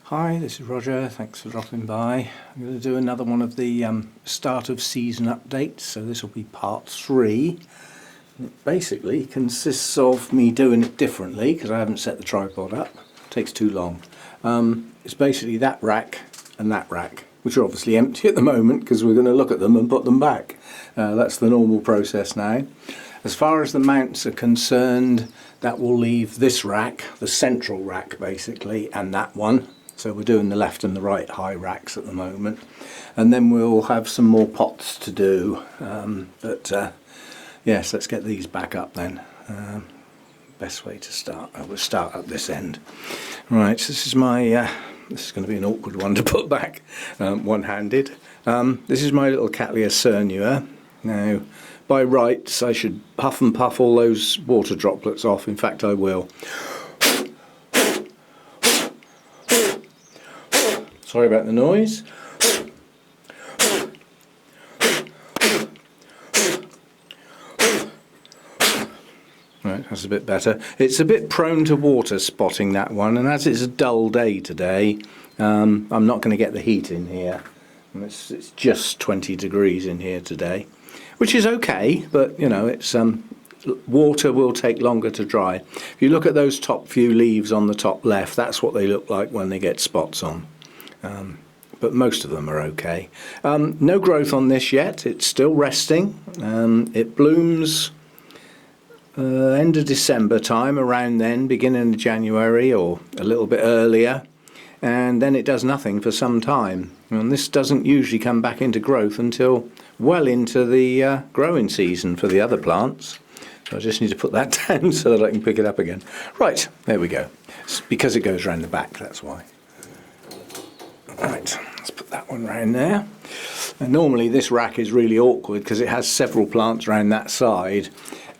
Hi, this is Roger. Thanks for dropping by. I'm going to do another one of the start of season updates, so this will be part 3. It basically consists of me doing it differently because I haven't set the tripod up. It takes too long. It's basically that rack and that rack, which are obviously empty at the moment because we're going to look at them and put them back. That's the normal process now. As far as the mounts are concerned, that will leave this rack, the central rack basically, and that one. So we're doing the left and the right high racks at the moment, and then we'll have some more pots to do. Yes, let's get these back up then. Best way to start, I will start at this end. Right, so this is my, this is going to be an awkward one to put back, one-handed. This is my little Cattleya cernua. Now, by rights, I should huff and puff all those water droplets off. In fact, I will. Sorry about the noise. Right, that's a bit better. It's a bit prone to water spotting, that one, and as it's a dull day today, I'm not going to get the heat in here. It's just 20 degrees in here today, which is okay, but you know, it's water will take longer to dry. If you look at those top few leaves on the top left, that's what they look like when they get spots on. But most of them are okay. No growth on this yet, it's still resting. It blooms end of December time, around then, beginning of January or a little bit earlier, and then it does nothing for some time. And this doesn't usually come back into growth until well into the growing season for the other plants. So I just need to put that down so that I can pick it up again. Right, there we go. It's because it goes around the back, that's why. Right, let's put that one round there. And normally this rack is really awkward because it has several plants around that side,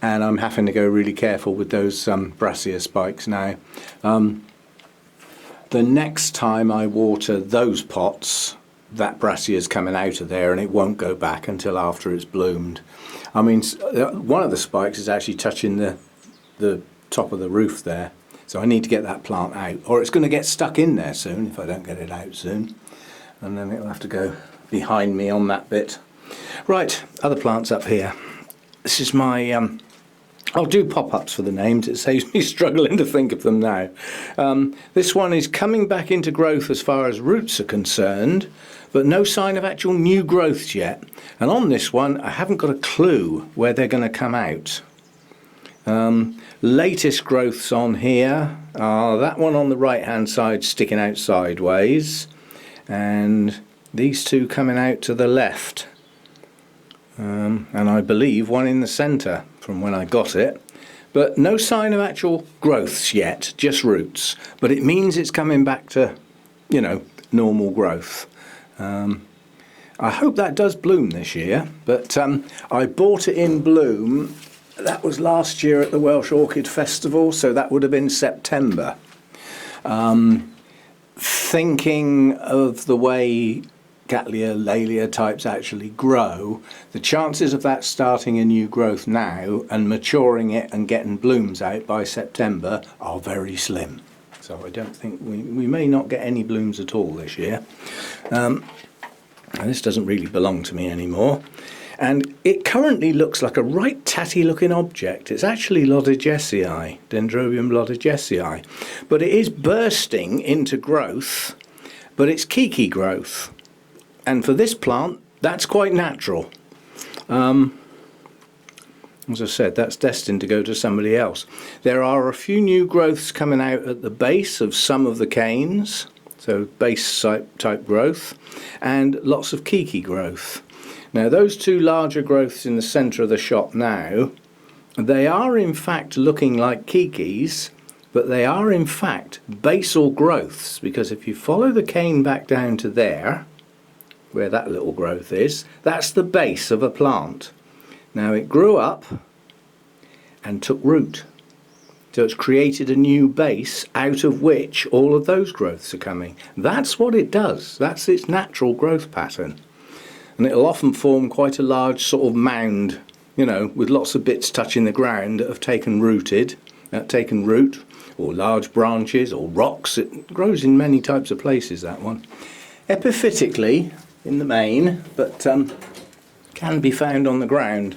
and I'm having to go really careful with those brassica spikes now. The next time I water those pots, that brassica is coming out of there and it won't go back until after it's bloomed. I mean, one of the spikes is actually touching the top of the roof there. So I need to get that plant out, or it's going to get stuck in there soon if I don't get it out soon. And then it'll have to go behind me on that bit. Right, other plants up here. This is my, I'll do pop-ups for the names, it saves me struggling to think of them now. This one is coming back into growth as far as roots are concerned, but no sign of actual new growths yet. And on this one, I haven't got a clue where they're going to come out. Latest growths on here are that one on the right hand side sticking out sideways, and these two coming out to the left, and I believe one in the centre from when I got it, but no sign of actual growths yet, just roots, but it means it's coming back to, you know, normal growth. I hope that does bloom this year, but I bought it in bloom. That was last year at the Welsh Orchid Festival, so that would have been September. Thinking of the way Cattleya laelia types actually grow, the chances of that starting a new growth now and maturing it and getting blooms out by September are very slim. So I don't think we may not get any blooms at all this year. And this doesn't really belong to me anymore. And it currently looks like a right tatty looking object. It's actually Lodigessii, Dendrobium Lodigessii. But it is bursting into growth, but it's keiki growth. And for this plant, that's quite natural. As I said, that's destined to go to somebody else. There are a few new growths coming out at the base of some of the canes, so base type growth, and lots of keiki growth. Now those two larger growths in the centre of the shop now, they are in fact looking like kikis, but they are in fact basal growths, because if you follow the cane back down to there, where that little growth is, that's the base of a plant. Now it grew up and took root. So it's created a new base out of which all of those growths are coming. That's what it does. That's its natural growth pattern. And it'll often form quite a large sort of mound, you know, with lots of bits touching the ground that have taken root, or large branches or rocks. It grows in many types of places, that one. Epiphytically in the main, but can be found on the ground,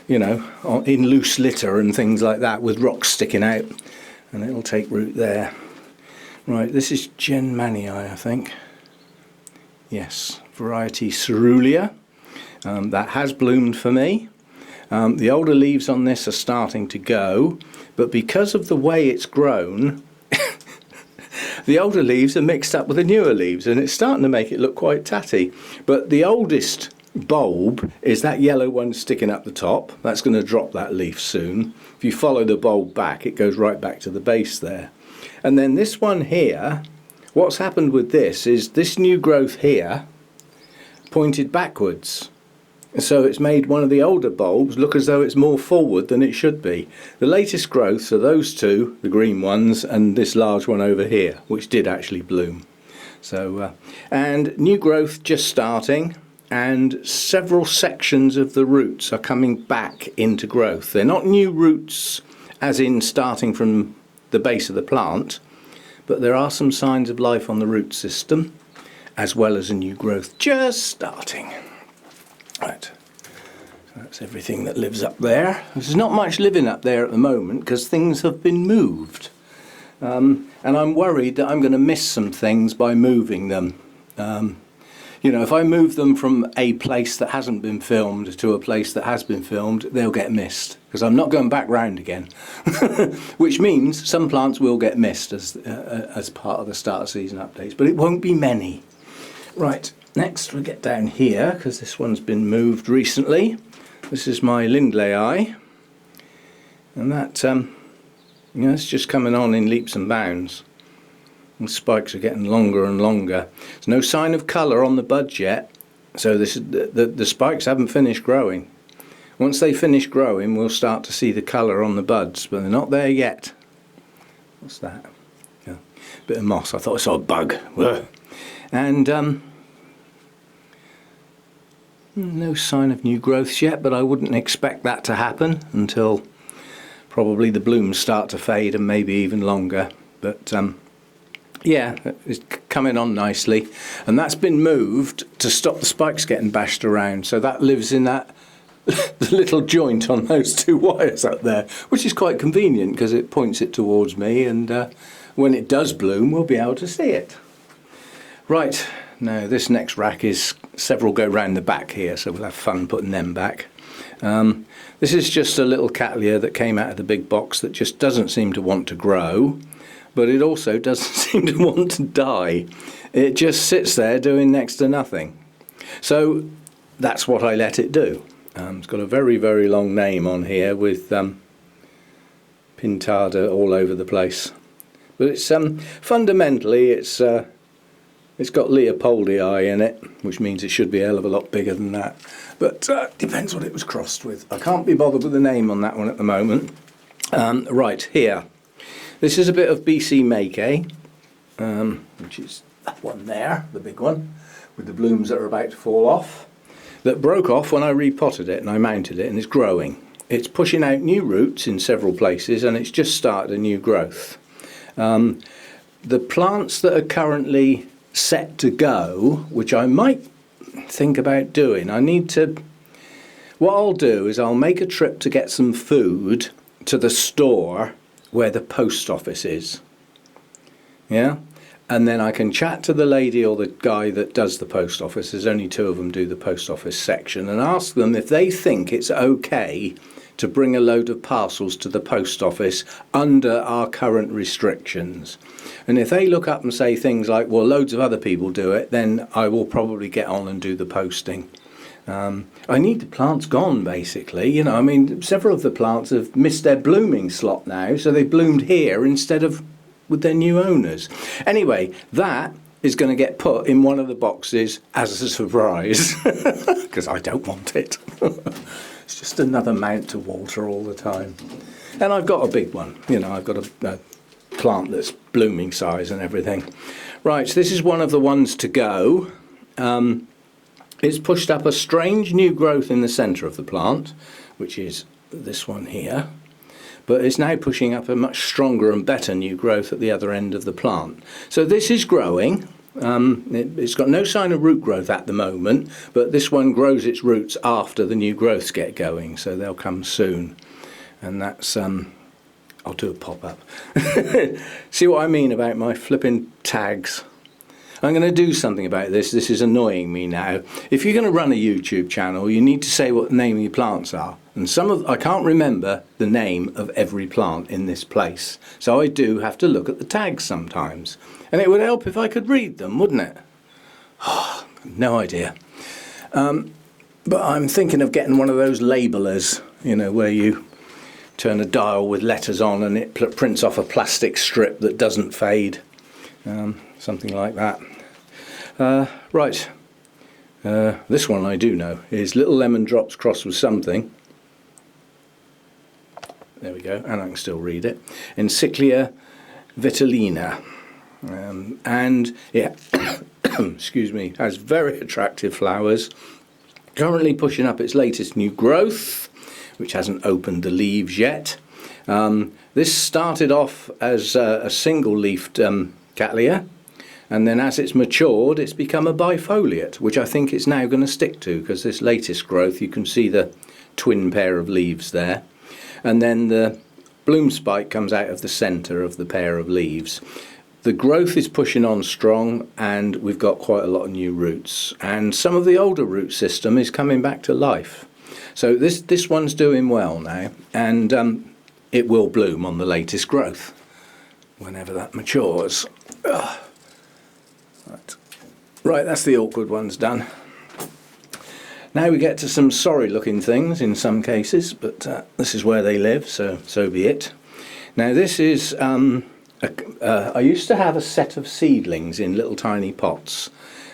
you know, in loose litter and things like that with rocks sticking out, and it'll take root there. Right, this is Genmanii, I think. Yes, variety Cerulean. That has bloomed for me. The older leaves on this are starting to go, but because of the way it's grown, the older leaves are mixed up with the newer leaves, and it's starting to make it look quite tatty. But the oldest bulb is that yellow one sticking up the top. That's going to drop that leaf soon. If you follow the bulb back, it goes right back to the base there. And then this one here, what's happened with this is this new growth here pointed backwards. So it's made one of the older bulbs look as though it's more forward than it should be. The latest growths are those two, the green ones, and this large one over here, which did actually bloom. So, and new growth just starting, and several sections of the roots are coming back into growth. They're not new roots as in starting from the base of the plant, but there are some signs of life on the root system, as well as a new growth just starting. Right, so that's everything that lives up there. There's not much living up there at the moment because things have been moved. And I'm worried that I'm going to miss some things by moving them. You know, if I move them from a place that hasn't been filmed to a place that has been filmed, they'll get missed because I'm not going back round again. Which means some plants will get missed as part of the start of season updates, but it won't be many. Right. Next we'll get down here because this one's been moved recently. This is my Lindleyi, and that you know, it's just coming on in leaps and bounds. The spikes are getting longer and longer. There's no sign of colour on the buds yet, so this is the spikes haven't finished growing. Once they finish growing, we'll start to see the colour on the buds, but they're not there yet. What's that? Yeah, bit of moss. I thought I saw a bug. Ugh. And no sign of new growths yet, but I wouldn't expect that to happen until probably the blooms start to fade and maybe even longer. But yeah, it's coming on nicely, and that's been moved to stop the spikes getting bashed around, so that lives in that little joint on those two wires up there, which is quite convenient because it points it towards me, and when it does bloom we'll be able to see it. Right, now this next rack is several go round the back here, so we'll have fun putting them back. This is just a little Cattleya that came out of the big box that just doesn't seem to want to grow, but it also doesn't seem to want to die. It just sits there doing next to nothing. So that's what I let it do. It's got a very, very long name on here with Pintada all over the place. But it's fundamentally it's got Leopoldii in it, which means it should be a hell of a lot bigger than that. But depends what it was crossed with. I can't be bothered with the name on that one at the moment. Right, here. This is a bit of BC Make, which is that one there, the big one, with the blooms that are about to fall off. That broke off when I repotted it and I mounted it, and it's growing. It's pushing out new roots in several places, and it's just started a new growth. The plants that are currently set to go, which I might think about doing, what I'll do is I'll make a trip to get some food to the store where the post office is, yeah, and then I can chat to the lady or the guy that does the post office. There's only two of them do the post office section, and ask them if they think it's okay to bring a load of parcels to the post office under our current restrictions. And if they look up and say things like, well, loads of other people do it, then I will probably get on and do the posting. I need the plants gone, basically. You know, I mean, several of the plants have missed their blooming slot now, so they bloomed here instead of with their new owners. Anyway, that is going to get put in one of the boxes as a surprise, because I don't want it. It's just another mount to water all the time. And I've got a big one, you know, I've got a plant that's blooming size and everything. Right, so this is one of the ones to go. It's pushed up a strange new growth in the centre of the plant, which is this one here. but it's now pushing up a much stronger and better new growth at the other end of the plant. So this is growing. It's got no sign of root growth at the moment, but this one grows its roots after the new growths get going, so they'll come soon. And that's I'll do a pop-up. See what I mean about my flipping tags? I'm going to do something about this. This is annoying me now. If you're going to run a YouTube channel, you need to say what the name of your plants are. And I can't remember the name of every plant in this place. So I do have to look at the tags sometimes. And it would help if I could read them, wouldn't it? Oh, no idea. But I'm thinking of getting one of those labelers, you know, where you turn a dial with letters on and it prints off a plastic strip that doesn't fade. Something like that. Right, this one I do know is Little Lemon Drops crossed with something. There we go, and I can still read it. Encyclia vitellina. And it, excuse me, has very attractive flowers. Currently pushing up its latest new growth, which hasn't opened the leaves yet. This started off as a single-leafed Cattleya, and then as it's matured it's become a bifoliate, which I think it's now going to stick to, because this latest growth, you can see the twin pair of leaves there, and then the bloom spike comes out of the centre of the pair of leaves. The growth is pushing on strong, and we've got quite a lot of new roots, and some of the older root system is coming back to life. So this one's doing well now, and it will bloom on the latest growth whenever that matures. Right, that's the awkward ones done. Now we get to some sorry looking things in some cases, but this is where they live, so be it. Now this is, I used to have a set of seedlings in little tiny pots,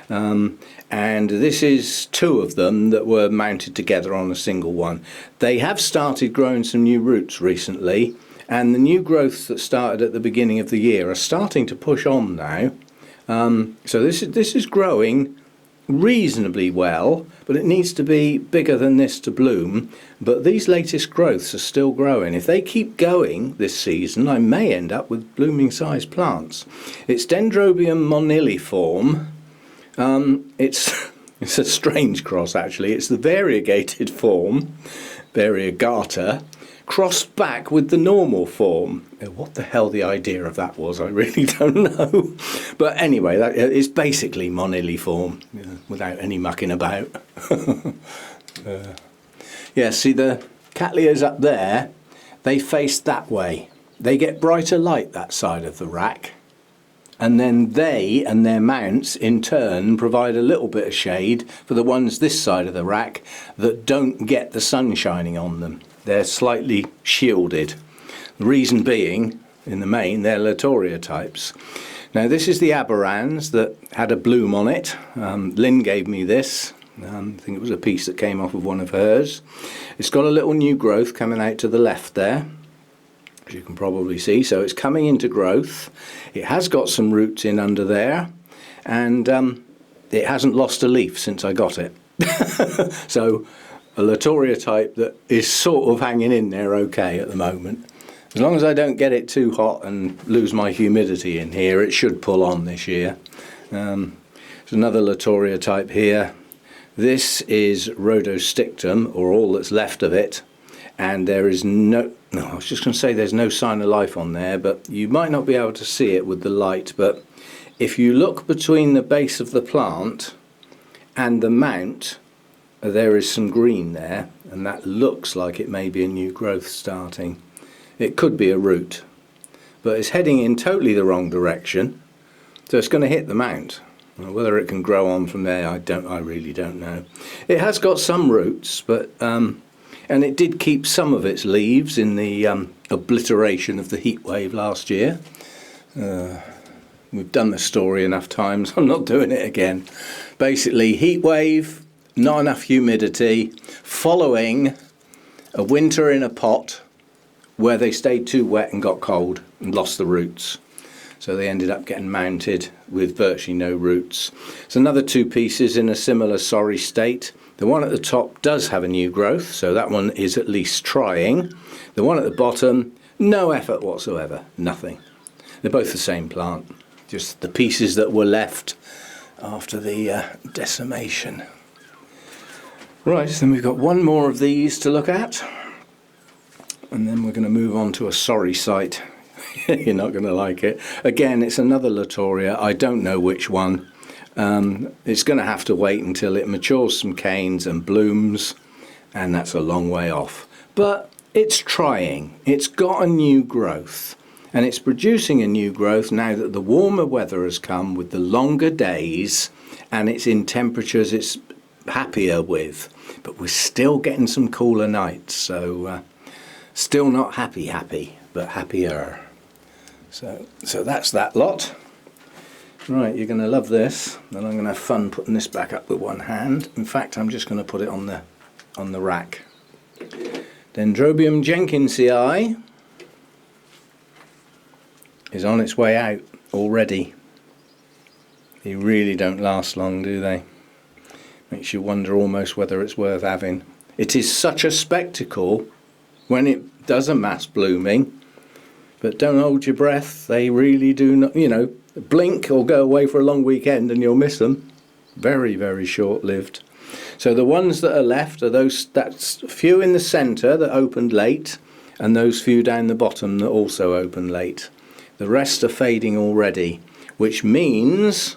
and this is two of them that were mounted together on a single one. They have started growing some new roots recently, and the new growths that started at the beginning of the year are starting to push on now. So this is growing reasonably well, but it needs to be bigger than this to bloom. But these latest growths are still growing. If they keep going this season, I may end up with blooming sized plants. It's Dendrobium moniliform. It's a strange cross actually. It's the variegated form, variegata, crossed back with the normal form. What the hell the idea of that was, I really don't know. But anyway, it's basically moniliform, without any mucking about. Yeah, see the Cattleyas up there, they face that way. They get brighter light that side of the rack, and then they and their mounts in turn provide a little bit of shade for the ones this side of the rack that don't get the sun shining on them. They're slightly shielded. The reason being, in the main, they're Latoria types. Now this is the Aberrans that had a bloom on it. Lynn gave me this. I think it was a piece that came off of one of hers. It's got a little new growth coming out to the left there, as you can probably see. So it's coming into growth. It has got some roots in under there, and it hasn't lost a leaf since I got it. So a Latoria type that is sort of hanging in there okay at the moment. As long as I don't get it too hot and lose my humidity in here, it should pull on this year. There's another Latoria type here. This is Rhodostictum, or all that's left of it, and there is no, I was just going to say there's no sign of life on there, but you might not be able to see it with the light, but if you look between the base of the plant and the mount, there is some green there, and that looks like it may be a new growth starting. It could be a root, but it's heading in totally the wrong direction, so it's going to hit the mount. Whether it can grow on from there, I really don't know. It has got some roots, but and it did keep some of its leaves in the obliteration of the heat wave last year. We've done the story enough times. I'm not doing it again. Basically, heat wave, not enough humidity, following a winter in a pot where they stayed too wet and got cold and lost the roots. So they ended up getting mounted with virtually no roots. It's another two pieces in a similar sorry state. The one at the top does have a new growth, so that one is at least trying. The one at the bottom No effort whatsoever, nothing. They're both the same plant, just the pieces that were left after the decimation. Right, then we've got one more of these to look at, and then we're going to move on to a sorry sight. You're not going to like it. Again, it's another Latoria. I don't know which one. It's going to have to wait until it matures some canes and blooms, and that's a long way off. But it's trying. It's got a new growth, and it's producing a new growth now that the warmer weather has come with the longer days, and it's in temperatures it's happier with. But we're still getting some cooler nights, so still not happy, but happier. So that's that lot. Right, you're going to love this. Then I'm going to have fun putting this back up with one hand. In fact, I'm just going to put it on the rack. Dendrobium jenkinsii is on its way out already. They really don't last long, do they? Makes you wonder almost whether it's worth having. It is such a spectacle when it does a mass blooming. But don't hold your breath, they really do not, you know, blink or go away for a long weekend and you'll miss them. Very, very short-lived. So the ones that are left are that's few in the centre that opened late, and those few down the bottom that also opened late. The rest are fading already, which means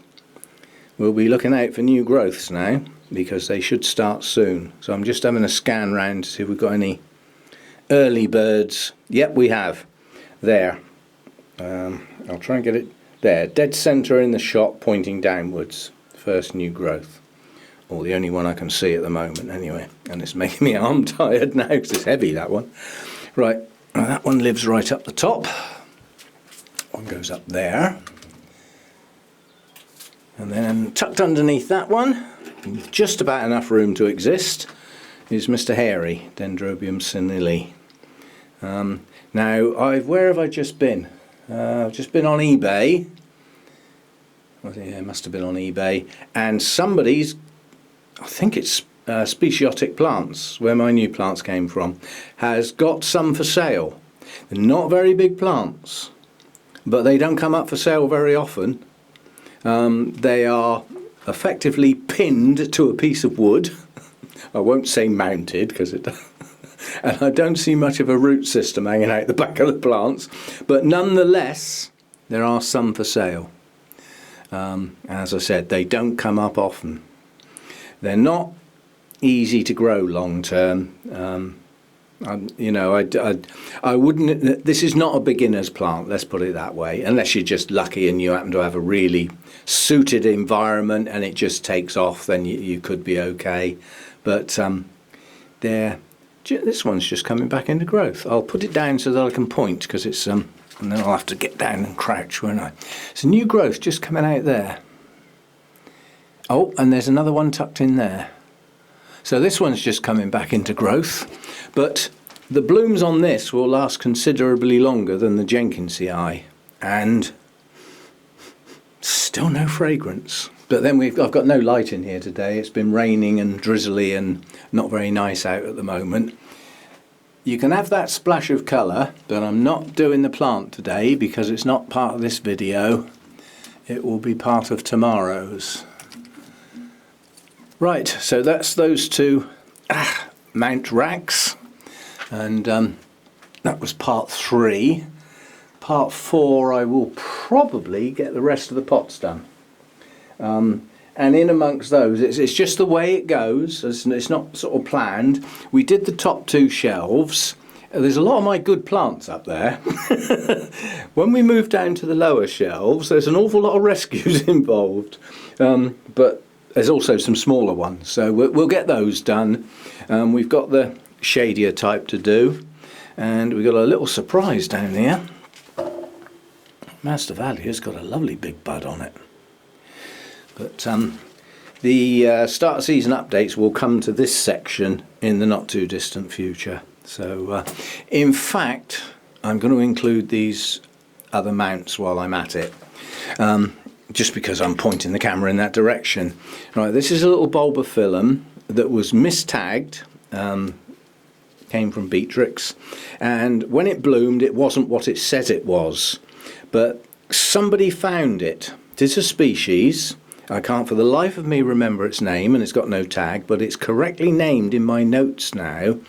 we'll be looking out for new growths now, because they should start soon. So I'm just having a scan round to see if we've got any early birds. Yep, we have. There. I'll try and get it there. Dead centre in the shot, pointing downwards. First new growth. Or the only one I can see at the moment anyway. And it's making me arm tired now because it's heavy, that one. Right, that one lives right up the top. One goes up there. And then tucked underneath that one, with just about enough room to exist, is Mr. Hairy, Dendrobium senile. Now, where have I just been? I've just been on eBay. I think it must have been on eBay. And somebody's, I think it's Speciotic Plants, where my new plants came from, has got some for sale. They're not very big plants, but they don't come up for sale very often. They are effectively pinned to a piece of wood. I won't say mounted because it doesn't. And I don't see much of a root system hanging out the back of the plants, but nonetheless there are some for sale. As I said, they don't come up often. They're not easy to grow long term. You know, I wouldn't. This is not a beginner's plant. Let's put it that way. Unless you're just lucky and you happen to have a really suited environment and it just takes off, then you could be okay. But this one's just coming back into growth. I'll put it down so that I can point because it's and then I'll have to get down and crouch, won't I? It's a new growth just coming out there. Oh, and there's another one tucked in there. So this one's just coming back into growth, but the blooms on this will last considerably longer than the jenkinsii, and still no fragrance. But then I've got no light in here today. It's been raining and drizzly and not very nice out at the moment. You can have that splash of colour, but I'm not doing the plant today because it's not part of this video. It will be part of tomorrow's. Right, so that's those two mount racks, and that was part 3. Part 4 I will probably get the rest of the pots done. And in amongst those, it's just the way it goes. It's not sort of planned. We did the top 2 shelves. There's a lot of my good plants up there. When we move down to the lower shelves, there's an awful lot of rescues involved. But there's also some smaller ones, so we'll get those done. We've got the shadier type to do, and we've got a little surprise down here. Master Value's got a lovely big bud on it. But the start of season updates will come to this section in the not too distant future. So in fact, I'm going to include these other mounts while I'm at it. Just because I'm pointing the camera in that direction. Right, this is a little bulbophyllum that was mistagged came from Beatrix, and when it bloomed it wasn't what it says it was, but somebody found it. It's a species, I can't for the life of me remember its name, and it's got no tag, but it's correctly named in my notes now,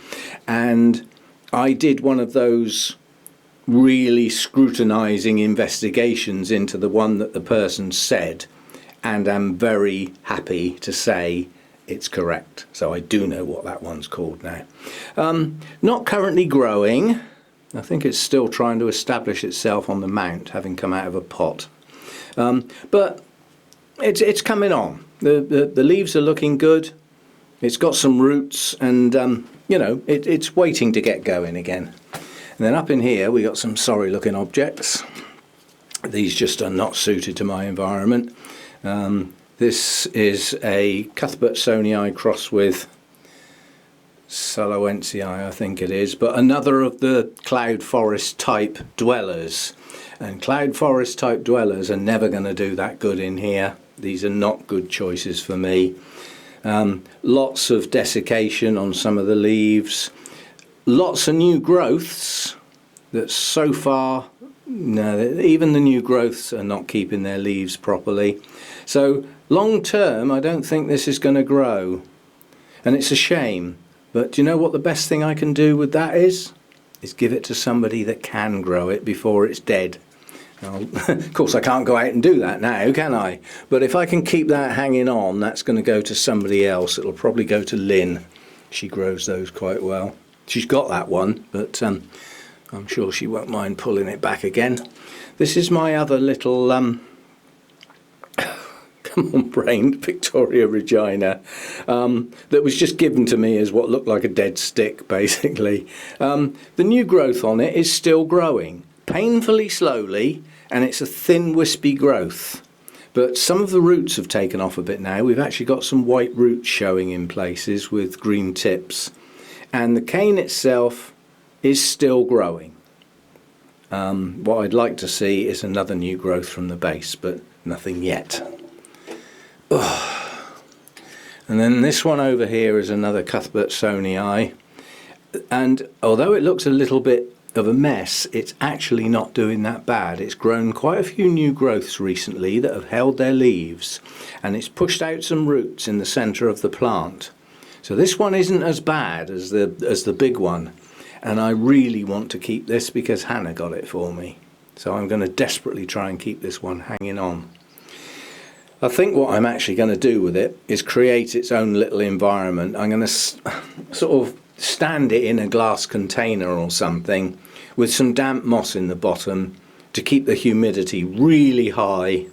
and I did one of those really scrutinising investigations into the one that the person said, and I'm very happy to say it's correct. So I do know what that one's called now. Not currently growing. I think it's still trying to establish itself on the mount, having come out of a pot. But it's coming on. The leaves are looking good. It's got some roots, and you know, it's waiting to get going again. And then up in here we got some sorry looking objects. These just are not suited to my environment. This is a Cuthbertsonii cross with Saloensii, I think it is, but another of the cloud forest type dwellers. And cloud forest type dwellers are never going to do that good in here. These are not good choices for me. Lots of desiccation on some of the leaves. Lots of new growths that so far, no, even the new growths are not keeping their leaves properly. So long term, I don't think this is going to grow. And it's a shame. But do you know what the best thing I can do with that is? Is give it to somebody that can grow it before it's dead. Now, of course, I can't go out and do that now, can I? But if I can keep that hanging on, that's going to go to somebody else. It'll probably go to Lynn. She grows those quite well. She's got that one, but I'm sure she won't mind pulling it back again. This is my other little, come on brain, Victoria Regina, that was just given to me as what looked like a dead stick, basically. The new growth on it is still growing, painfully slowly, and it's a thin wispy growth. But some of the roots have taken off a bit now. We've actually got some white roots showing in places with green tips. And the cane itself is still growing. What I'd like to see is another new growth from the base, but nothing yet. Oh. And then this one over here is another Cuthbertsonii. And although it looks a little bit of a mess, it's actually not doing that bad. It's grown quite a few new growths recently that have held their leaves, and it's pushed out some roots in the centre of the plant. So this one isn't as bad as the big one, and I really want to keep this because Hannah got it for me. So I'm going to desperately try and keep this one hanging on. I think what I'm actually going to do with it is create its own little environment. I'm going to sort of stand it in a glass container or something with some damp moss in the bottom to keep the humidity really high,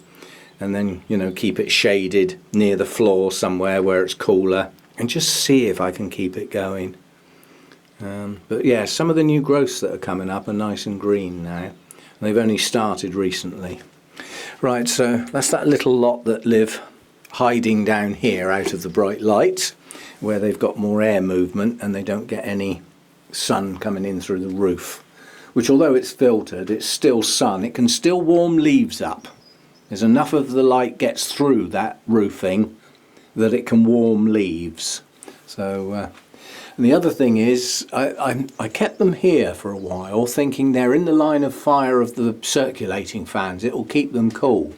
and then, you know, keep it shaded near the floor somewhere where it's cooler, and just see if I can keep it going. But yeah, some of the new growths that are coming up are nice and green now. They've only started recently. Right, so that's that little lot that live hiding down here out of the bright light, where they've got more air movement and they don't get any sun coming in through the roof, which, although it's filtered, it's still sun. It can still warm leaves up. There's enough of the light gets through that roofing that it can warm leaves. So and the other thing is, I kept them here for a while thinking they're in the line of fire of the circulating fans. It will keep them cool.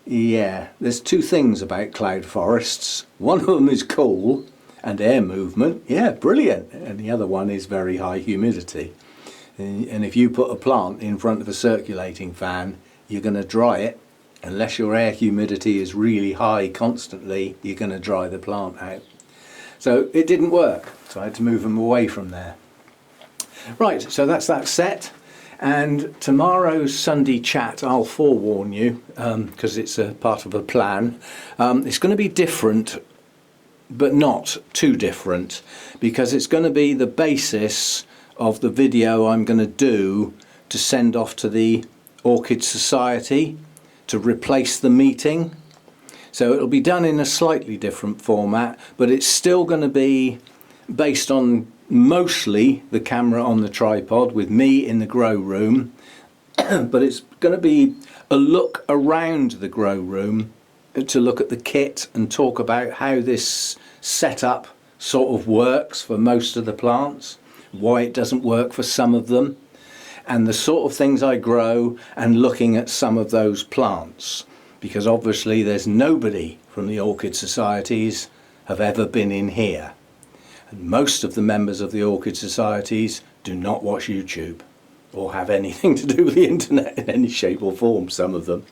Yeah, there's two things about cloud forests. One of them is cool and air movement. Yeah, brilliant. And the other one is very high humidity. And if you put a plant in front of a circulating fan, you're going to dry it. Unless your air humidity is really high constantly, you're going to dry the plant out. So it didn't work, so I had to move them away from there. Right, so that's that set. And tomorrow's Sunday chat, I'll forewarn you, because it's a part of a plan. It's going to be different, but not too different, because it's going to be the basis of the video I'm going to do to send off to the Orchid Society to replace the meeting. So it'll be done in a slightly different format, but it's still going to be based on mostly the camera on the tripod with me in the grow room, but it's going to be a look around the grow room to look at the kit and talk about how this setup sort of works for most of the plants, why it doesn't work for some of them, and the sort of things I grow, and looking at some of those plants, because obviously there's nobody from the Orchid Societies have ever been in here, and most of the members of the Orchid Societies do not watch YouTube or have anything to do with the internet in any shape or form, some of them.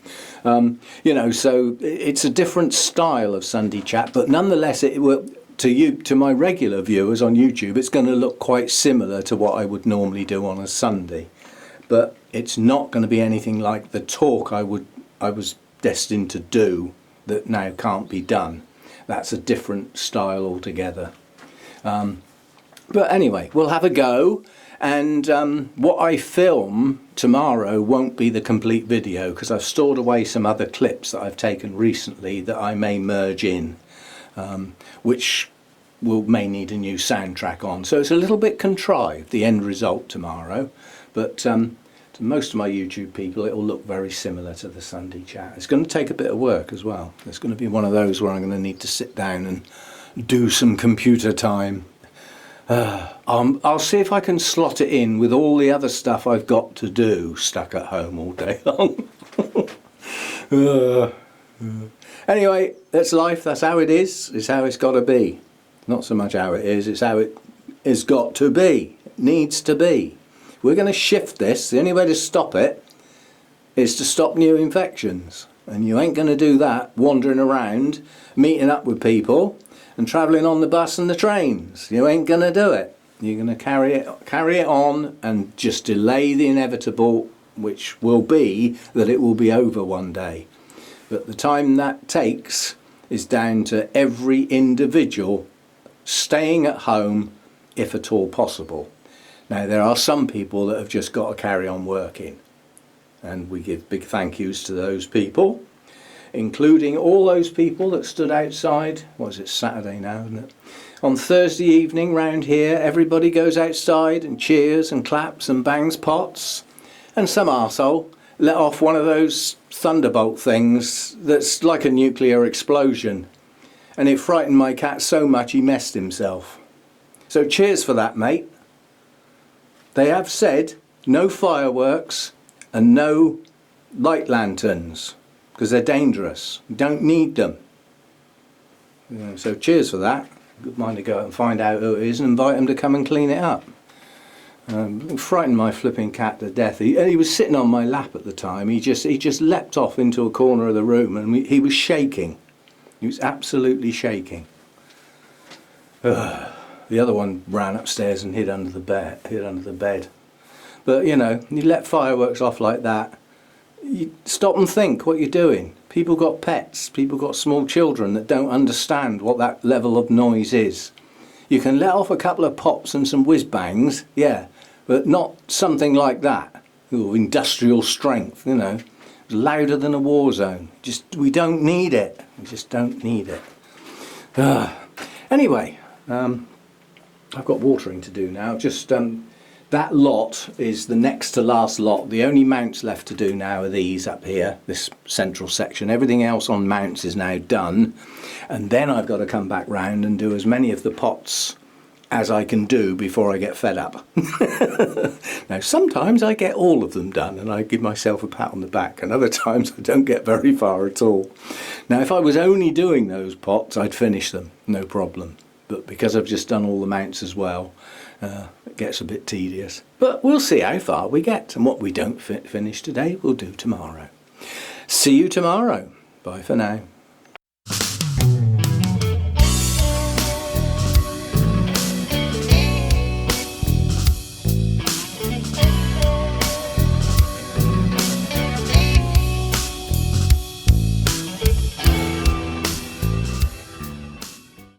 You know, so it's a different style of Sunday chat, but nonetheless it will, to my regular viewers on YouTube, it's going to look quite similar to what I would normally do on a Sunday, but it's not going to be anything like the talk I was destined to do that now can't be done. That's a different style altogether. But anyway, we'll have a go, and what I film tomorrow won't be the complete video, because I've stored away some other clips that I've taken recently that I may merge in, which may need a new soundtrack on. So it's a little bit contrived, the end result tomorrow, but to most of my YouTube people it will look very similar to the Sunday chat. It's going to take a bit of work as well. It's going to be one of those where I'm going to need to sit down and do some computer time. I'll see if I can slot it in with all the other stuff I've got to do stuck at home all day long. Anyway, that's life, that's how it is, it's how it's got to be. Not so much how it is, it's how it has got to be, it needs to be. We're going to shift this. The only way to stop it is to stop new infections, and you ain't going to do that wandering around, meeting up with people and travelling on the bus and the trains. You ain't going to do it. You're going to carry it on and just delay the inevitable, which will be that it will be over one day. But the time that takes is down to every individual staying at home if at all possible. Now there are some people that have just got to carry on working, and we give big thank yous to those people, including all those people that stood outside. What is it, Saturday now, isn't it? On Thursday evening round here everybody goes outside and cheers and claps and bangs pots, and some arsehole let off one of those thunderbolt things that's like a nuclear explosion, and it frightened my cat so much he messed himself. So cheers for that, mate. They have said no fireworks and no light lanterns because they're dangerous. You don't need them. Yeah, so cheers for that. Good mind to go out and find out who it is and invite them to come and clean it up. It frightened my flipping cat to death. He was sitting on my lap at the time. He just leapt off into a corner of the room, and he was shaking. He was absolutely shaking. The other one ran upstairs and hid under the bed. But you know, you let fireworks off like that, you stop and think what you're doing. People got pets, people got small children that don't understand what that level of noise is. You can let off a couple of pops and some whiz bangs, yeah, but not something like that. Ooh, industrial strength, you know, louder than a war zone. We don't need it. We just don't need it. Anyway, I've got watering to do now. Just that lot is the next to last lot. The only mounts left to do now are these up here, this central section. Everything else on mounts is now done, and then I've got to come back round and do as many of the pots as I can do before I get fed up. Now sometimes I get all of them done and I give myself a pat on the back, and other times I don't get very far at all. Now if I was only doing those pots I'd finish them, no problem. But because I've just done all the mounts as well, it gets a bit tedious. But we'll see how far we get, and what we don't finish today we'll do tomorrow. See you tomorrow. Bye for now.